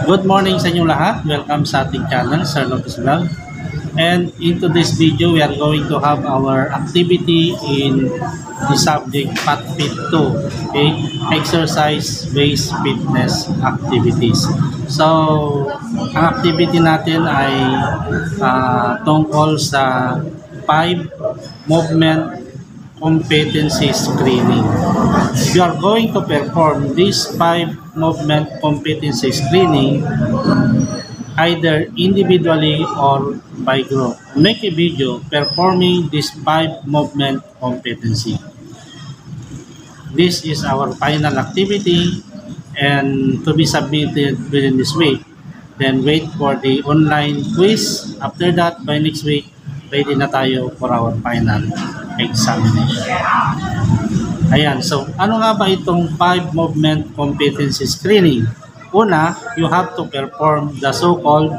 Good morning sa inyo lahat. Welcome sa ating channel, Sir Lopez Vlog. And in today's video, we are going to have our activity in the subject PAT-FIT 2, okay? Exercise-based fitness activities. So, ang activity natin ay tungkol sa 5 movement competency screening. You are going to perform this 5 movement competency screening either individually or by group. Make a video performing this 5 movement competency. This is our final activity and to be submitted within this week. Then wait for the online quiz. After that, by next week, ready na tayo for our final examination. Ayan, so ano nga ba itong 5 movement competency screening? Una, you have to perform the so-called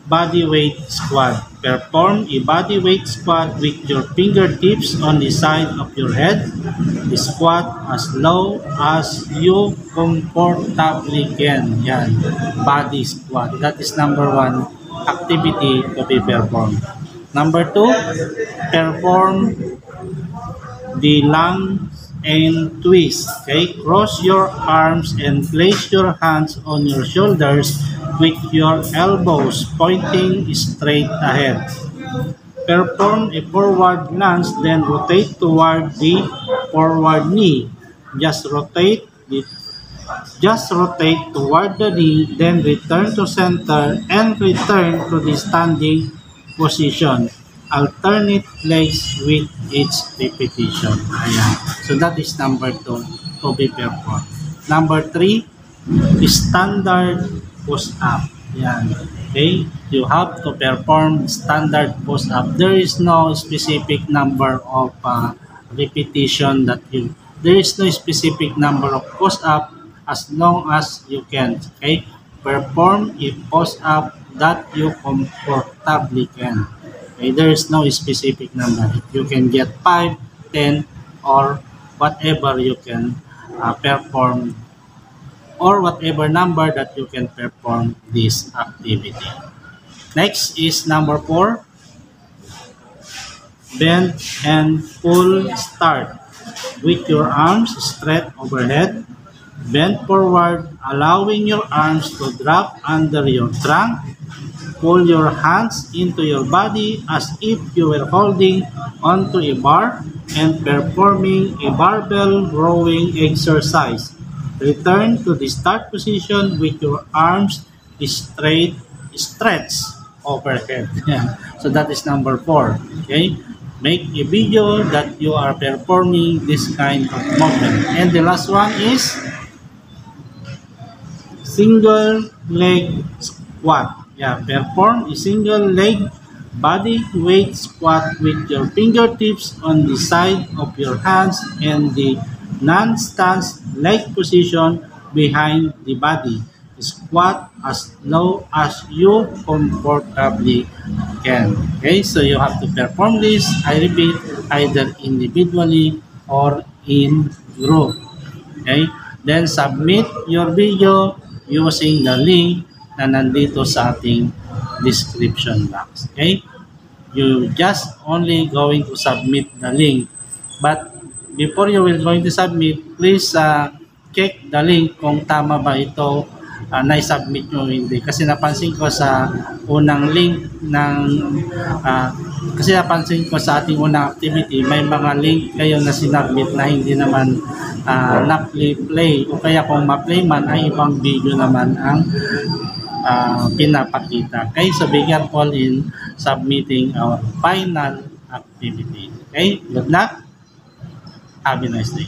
body weight squat. Perform a body weight squat with your fingertips on the side of your head. Squat as low as you comfortably can. Yan, body squat. That is number 1 activity to be performed. Number 2, perform the lunge and twist. Okay, cross your arms and place your hands on your shoulders with your elbows pointing straight ahead. Perform a forward lunge, then rotate toward the forward knee. Just rotate toward the knee, then return to center and return to the standing position. Alternate legs with each repetition. Ayan. So that is number 2 to be performed. Number 3, standard push-up. Ayan. Okay. You have to perform standard push-up. There is no specific number of repetition that you. There is no specific number of push-up as long as you can. Okay. Perform a push-up that you comfortably can. Okay, there is no specific number. You can get 5, 10, or whatever you can perform, or whatever number that you can perform this activity. Next is number 4, bend and pull start. With your arms straight overhead, bend forward, allowing your arms to drop under your trunk. Pull your hands into your body as if you were holding onto a bar and performing a barbell rowing exercise. Return to the start position with your arms stretched overhead. Yeah. So that is number 4. Okay. Make a video that you are performing this kind of movement. And the last one is single leg squat. Yeah, perform a single leg body weight squat with your fingertips on the side of your hands and the non-stance leg position behind the body. Squat as low as you comfortably can. Okay, so you have to perform this, I repeat, either individually or in group. Okay, then submit your video using the link na nandito sa ating description box. Okay? You just only going to submit the link. But before you will going to submit, please check the link kung tama ba ito na-submit nyo hindi. Kasi napansin ko sa unang link ng kasi napansin ko sa ating unang activity, may mga link kayo na sinubmit na hindi naman na-play. O kaya kung ma-play man, ay ibang video naman ang pinapakita. Okay, so be careful in submitting our final activity. Okay, good luck. Have a nice day.